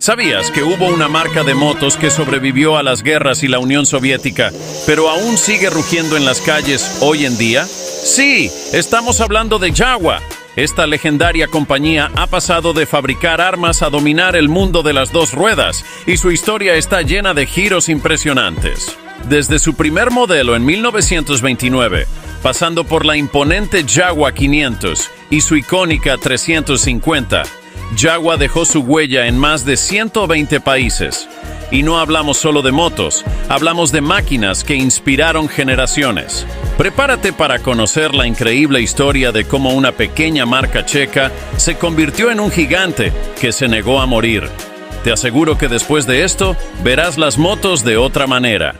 ¿Sabías que hubo una marca de motos que sobrevivió a las guerras y la Unión Soviética, pero aún sigue rugiendo en las calles hoy en día? Sí, estamos hablando de Jaguar. Esta legendaria compañía ha pasado de fabricar armas a dominar el mundo de las dos ruedas, y su historia está llena de giros impresionantes. Desde su primer modelo en 1929, pasando por la imponente Jaguar 500 y su icónica 350, Jaguar dejó su huella en más de 120 países. Y no hablamos solo de motos, hablamos de máquinas que inspiraron generaciones. Prepárate para conocer la increíble historia de cómo una pequeña marca checa se convirtió en un gigante que se negó a morir. Te aseguro que después de esto, verás las motos de otra manera.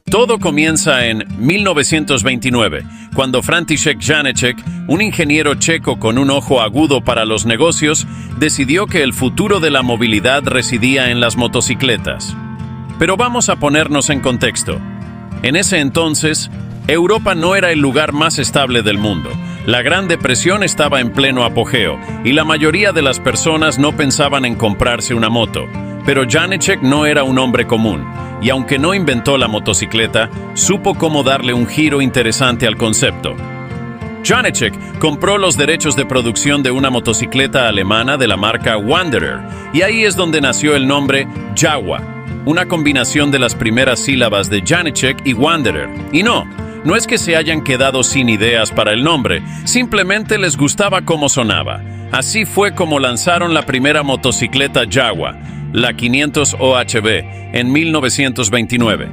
Todo comienza en 1929, cuando František Janeček, un ingeniero checo con un ojo agudo para los negocios, decidió que el futuro de la movilidad residía en las motocicletas. Pero vamos a ponernos en contexto. En ese entonces, Europa no era el lugar más estable del mundo. La Gran Depresión estaba en pleno apogeo, y la mayoría de las personas no pensaban en comprarse una moto. Pero Janeček no era un hombre común, y aunque no inventó la motocicleta, supo cómo darle un giro interesante al concepto. Janeček compró los derechos de producción de una motocicleta alemana de la marca Wanderer, y ahí es donde nació el nombre Jaguar, una combinación de las primeras sílabas de Janeček y Wanderer. Y no es que se hayan quedado sin ideas para el nombre, simplemente les gustaba cómo sonaba. Así fue como lanzaron la primera motocicleta Jaguar, la 500 OHB, en 1929.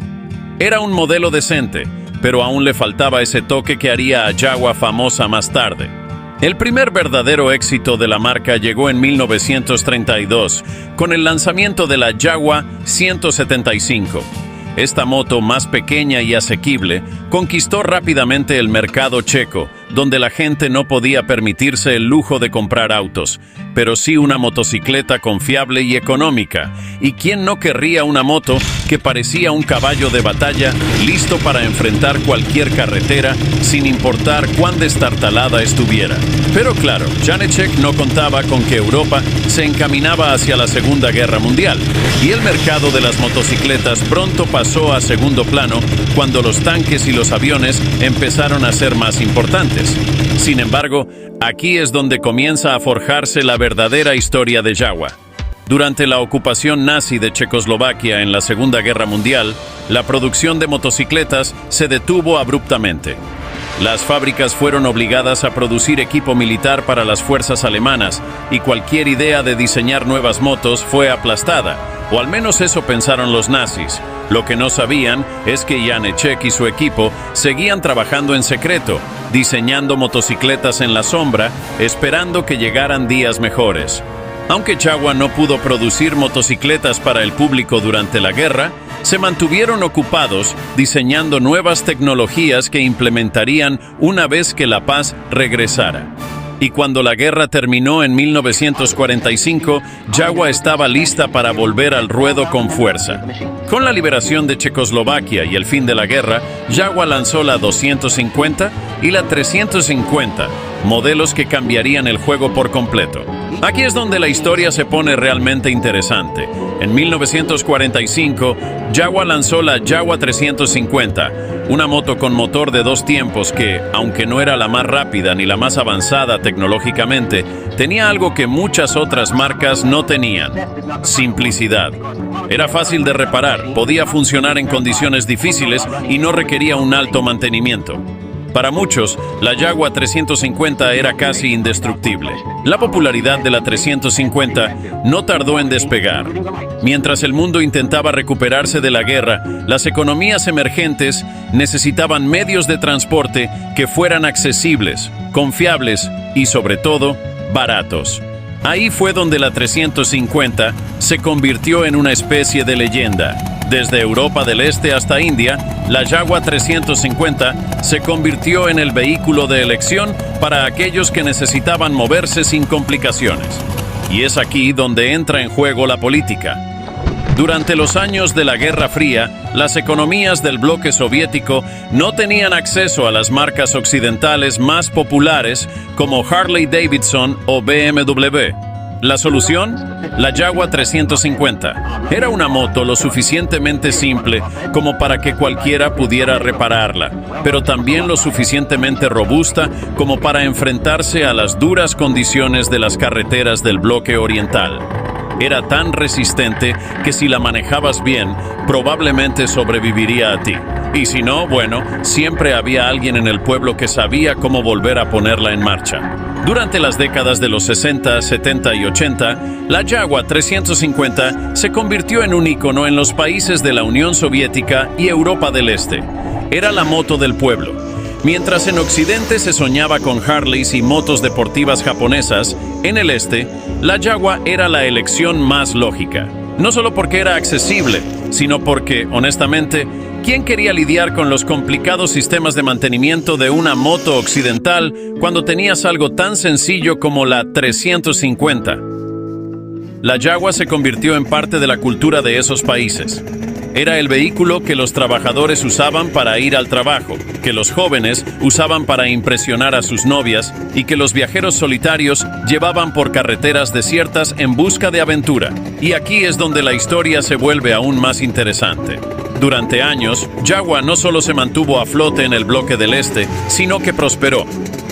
Era un modelo decente, pero aún le faltaba ese toque que haría a Jaguar famosa más tarde. El primer verdadero éxito de la marca llegó en 1932, con el lanzamiento de la Jaguar 175. Esta moto más pequeña y asequible conquistó rápidamente el mercado checo, donde la gente no podía permitirse el lujo de comprar autos, pero sí una motocicleta confiable y económica. ¿Y quién no querría una moto que parecía un caballo de batalla listo para enfrentar cualquier carretera sin importar cuán destartalada estuviera? Pero claro, Janeček no contaba con que Europa se encaminaba hacia la Segunda Guerra Mundial, y el mercado de las motocicletas pronto pasó a segundo plano cuando los tanques y los aviones empezaron a ser más importantes. Sin embargo, aquí es donde comienza a forjarse la verdadera historia de Jaguar. Durante la ocupación nazi de Checoslovaquia en la Segunda Guerra Mundial, la producción de motocicletas se detuvo abruptamente. Las fábricas fueron obligadas a producir equipo militar para las fuerzas alemanas, y cualquier idea de diseñar nuevas motos fue aplastada, o al menos eso pensaron los nazis. Lo que no sabían es que Janeček y su equipo seguían trabajando en secreto, diseñando motocicletas en la sombra, esperando que llegaran días mejores. Aunque Jaguar no pudo producir motocicletas para el público durante la guerra, se mantuvieron ocupados diseñando nuevas tecnologías que implementarían una vez que la paz regresara. Y cuando la guerra terminó en 1945, Jaguar estaba lista para volver al ruedo con fuerza. Con la liberación de Checoslovaquia y el fin de la guerra, Jaguar lanzó la 250 y la 350, modelos que cambiarían el juego por completo. Aquí es donde la historia se pone realmente interesante. En 1945, Jaguar lanzó la Jaguar 350, una moto con motor de 2 tiempos que, aunque no era la más rápida ni la más avanzada tecnológicamente, tenía algo que muchas otras marcas no tenían: simplicidad. Era fácil de reparar, podía funcionar en condiciones difíciles y no requería un alto mantenimiento. Para muchos, la Jaguar 350 era casi indestructible. La popularidad de la 350 no tardó en despegar. Mientras el mundo intentaba recuperarse de la guerra, las economías emergentes necesitaban medios de transporte que fueran accesibles, confiables y, sobre todo, baratos. Ahí fue donde la 350 se convirtió en una especie de leyenda. Desde Europa del Este hasta India, la Jaguar 350 se convirtió en el vehículo de elección para aquellos que necesitaban moverse sin complicaciones. Y es aquí donde entra en juego la política. Durante los años de la Guerra Fría, las economías del bloque soviético no tenían acceso a las marcas occidentales más populares como Harley-Davidson o BMW. ¿La solución? La Jaguar 350. Era una moto lo suficientemente simple como para que cualquiera pudiera repararla, pero también lo suficientemente robusta como para enfrentarse a las duras condiciones de las carreteras del bloque oriental. Era tan resistente que si la manejabas bien, probablemente sobreviviría a ti. Y si no, bueno, siempre había alguien en el pueblo que sabía cómo volver a ponerla en marcha. Durante las décadas de los 60, 70 y 80, la Jaguar 350 se convirtió en un ícono en los países de la Unión Soviética y Europa del Este. Era la moto del pueblo. Mientras en Occidente se soñaba con Harleys y motos deportivas japonesas, en el Este, la Jaguar era la elección más lógica. No solo porque era accesible, sino porque, honestamente, ¿quién quería lidiar con los complicados sistemas de mantenimiento de una moto occidental cuando tenías algo tan sencillo como la 350? La Jaguar se convirtió en parte de la cultura de esos países. Era el vehículo que los trabajadores usaban para ir al trabajo, que los jóvenes usaban para impresionar a sus novias y que los viajeros solitarios llevaban por carreteras desiertas en busca de aventura. Y aquí es donde la historia se vuelve aún más interesante. Durante años, Jaguar no solo se mantuvo a flote en el bloque del Este, sino que prosperó.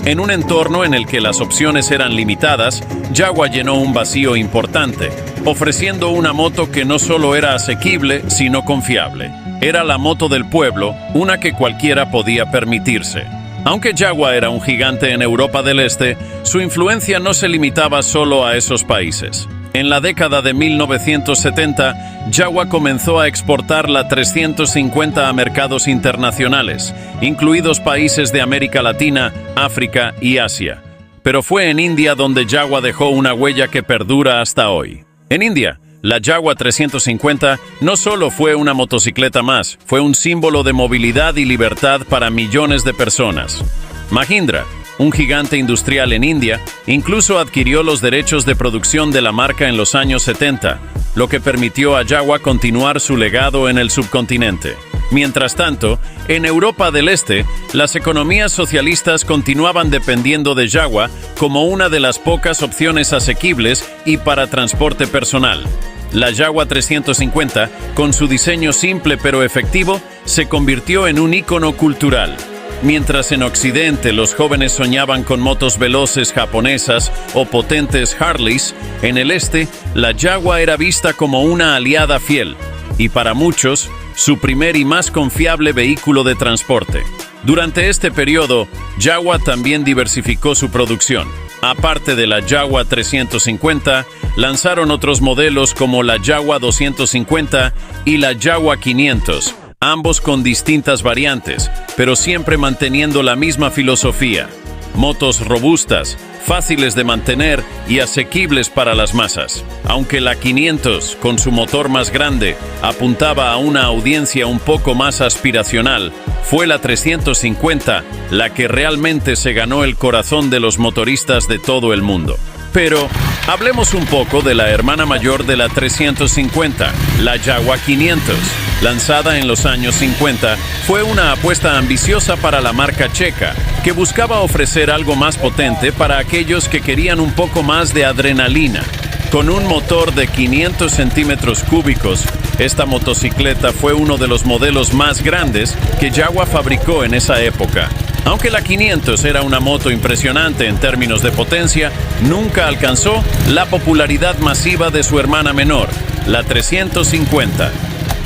En un entorno en el que las opciones eran limitadas, Jaguar llenó un vacío importante, ofreciendo una moto que no solo era asequible, sino confiable. Era la moto del pueblo, una que cualquiera podía permitirse. Aunque Jaguar era un gigante en Europa del Este, su influencia no se limitaba solo a esos países. En la década de 1970, Jaguar comenzó a exportar la 350 a mercados internacionales, incluidos países de América Latina, África y Asia. Pero fue en India donde Jaguar dejó una huella que perdura hasta hoy. En India, la Jaguar 350 no solo fue una motocicleta más, fue un símbolo de movilidad y libertad para millones de personas. Mahindra, un gigante industrial en India, incluso adquirió los derechos de producción de la marca en los años 70, lo que permitió a Jaguar continuar su legado en el subcontinente. Mientras tanto, en Europa del Este, las economías socialistas continuaban dependiendo de Jaguar como una de las pocas opciones asequibles y para transporte personal. La Jaguar 350, con su diseño simple pero efectivo, se convirtió en un ícono cultural. Mientras en Occidente los jóvenes soñaban con motos veloces japonesas o potentes Harleys, en el Este, la Jaguar era vista como una aliada fiel y para muchos, su primer y más confiable vehículo de transporte. Durante este periodo, Jaguar también diversificó su producción. Aparte de la Jaguar 350, lanzaron otros modelos como la Jaguar 250 y la Jaguar 500, ambos con distintas variantes, pero siempre manteniendo la misma filosofía. Motos robustas, fáciles de mantener y asequibles para las masas. Aunque la 500, con su motor más grande, apuntaba a una audiencia un poco más aspiracional, fue la 350 la que realmente se ganó el corazón de los motoristas de todo el mundo. Pero hablemos un poco de la hermana mayor de la 350, la Jaguar 500. Lanzada en los años 50, fue una apuesta ambiciosa para la marca checa, que buscaba ofrecer algo más potente para aquellos que querían un poco más de adrenalina. Con un motor de 500 centímetros cúbicos, esta motocicleta fue uno de los modelos más grandes que Jaguar fabricó en esa época. Aunque la 500 era una moto impresionante en términos de potencia, nunca alcanzó la popularidad masiva de su hermana menor, la 350.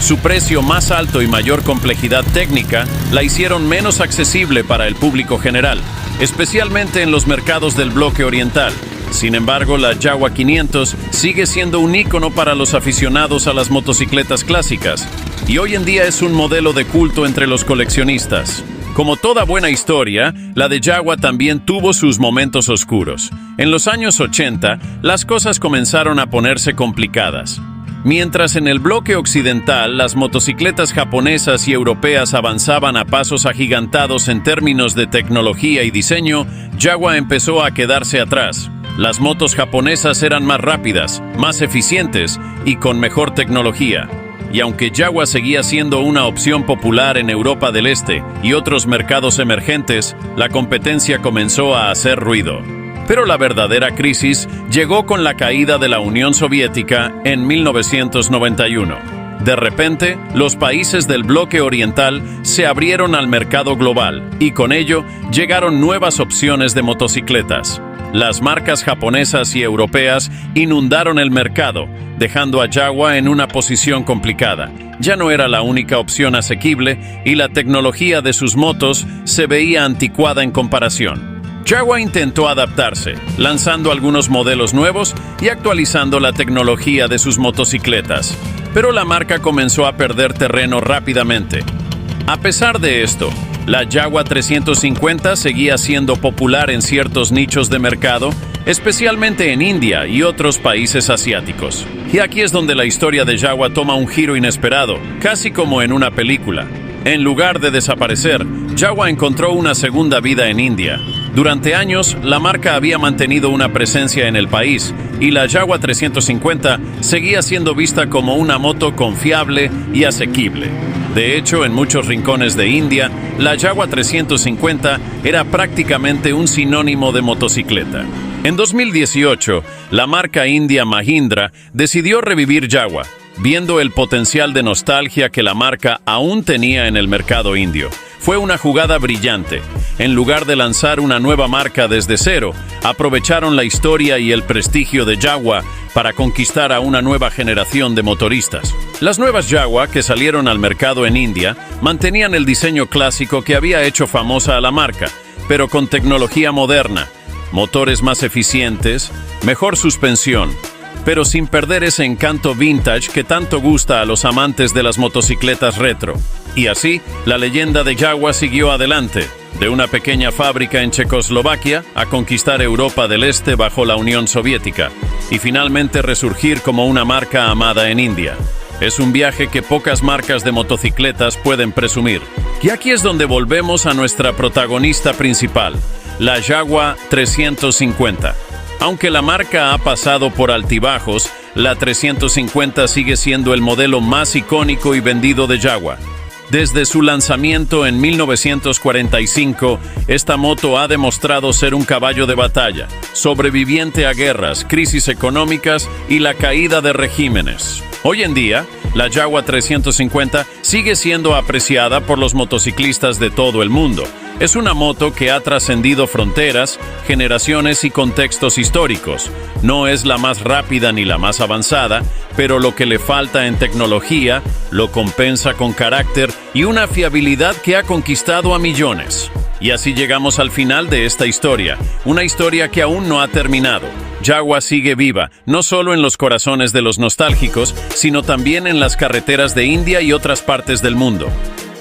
Su precio más alto y mayor complejidad técnica la hicieron menos accesible para el público general, especialmente en los mercados del bloque oriental. Sin embargo, la Jaguar 500 sigue siendo un ícono para los aficionados a las motocicletas clásicas, y hoy en día es un modelo de culto entre los coleccionistas. Como toda buena historia, la de Jaguar también tuvo sus momentos oscuros. En los años 80, las cosas comenzaron a ponerse complicadas. Mientras en el bloque occidental las motocicletas japonesas y europeas avanzaban a pasos agigantados en términos de tecnología y diseño, Jaguar empezó a quedarse atrás. Las motos japonesas eran más rápidas, más eficientes y con mejor tecnología. Y aunque Jaguar seguía siendo una opción popular en Europa del Este y otros mercados emergentes, la competencia comenzó a hacer ruido. Pero la verdadera crisis llegó con la caída de la Unión Soviética en 1991. De repente, los países del bloque oriental se abrieron al mercado global y con ello llegaron nuevas opciones de motocicletas. Las marcas japonesas y europeas inundaron el mercado, dejando a Jaguar en una posición complicada. Ya no era la única opción asequible y la tecnología de sus motos se veía anticuada en comparación. Jaguar intentó adaptarse, lanzando algunos modelos nuevos y actualizando la tecnología de sus motocicletas, pero la marca comenzó a perder terreno rápidamente. A pesar de esto, la Jaguar 350 seguía siendo popular en ciertos nichos de mercado, especialmente en India y otros países asiáticos. Y aquí es donde la historia de Jaguar toma un giro inesperado, casi como en una película. En lugar de desaparecer, Jaguar encontró una segunda vida en India. Durante años, la marca había mantenido una presencia en el país y la Jaguar 350 seguía siendo vista como una moto confiable y asequible. De hecho, en muchos rincones de India, la Jaguar 350 era prácticamente un sinónimo de motocicleta. En 2018, la marca india Mahindra decidió revivir Jaguar, viendo el potencial de nostalgia que la marca aún tenía en el mercado indio. Fue una jugada brillante. En lugar de lanzar una nueva marca desde cero, aprovecharon la historia y el prestigio de Jaguar para conquistar a una nueva generación de motoristas. Las nuevas Jaguar que salieron al mercado en India mantenían el diseño clásico que había hecho famosa a la marca, pero con tecnología moderna, motores más eficientes, mejor suspensión, pero sin perder ese encanto vintage que tanto gusta a los amantes de las motocicletas retro. Y así, la leyenda de Jaguar siguió adelante, de una pequeña fábrica en Checoslovaquia a conquistar Europa del Este bajo la Unión Soviética, y finalmente resurgir como una marca amada en India. Es un viaje que pocas marcas de motocicletas pueden presumir. Y aquí es donde volvemos a nuestra protagonista principal, la Jaguar 350. Aunque la marca ha pasado por altibajos, la 350 sigue siendo el modelo más icónico y vendido de Jaguar. Desde su lanzamiento en 1945, esta moto ha demostrado ser un caballo de batalla, sobreviviente a guerras, crisis económicas y la caída de regímenes. Hoy en día, la Jaguar 350 sigue siendo apreciada por los motociclistas de todo el mundo. Es una moto que ha trascendido fronteras, generaciones y contextos históricos. No es la más rápida ni la más avanzada, pero lo que le falta en tecnología lo compensa con carácter y una fiabilidad que ha conquistado a millones. Y así llegamos al final de esta historia, una historia que aún no ha terminado. Jaguar sigue viva, no solo en los corazones de los nostálgicos, sino también en las carreteras de India y otras partes del mundo.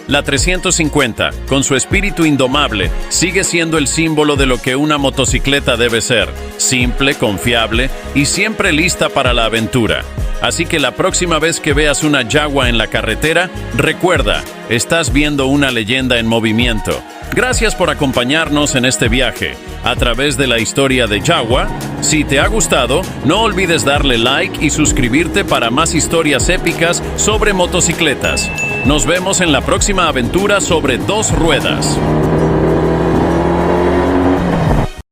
La 350, con su espíritu indomable, sigue siendo el símbolo de lo que una motocicleta debe ser: simple, confiable y siempre lista para la aventura. Así que la próxima vez que veas una Jaguar en la carretera, recuerda, estás viendo una leyenda en movimiento. Gracias por acompañarnos en este viaje a través de la historia de Jaguar. Si te ha gustado, no olvides darle like y suscribirte para más historias épicas sobre motocicletas. Nos vemos en la próxima aventura sobre dos ruedas.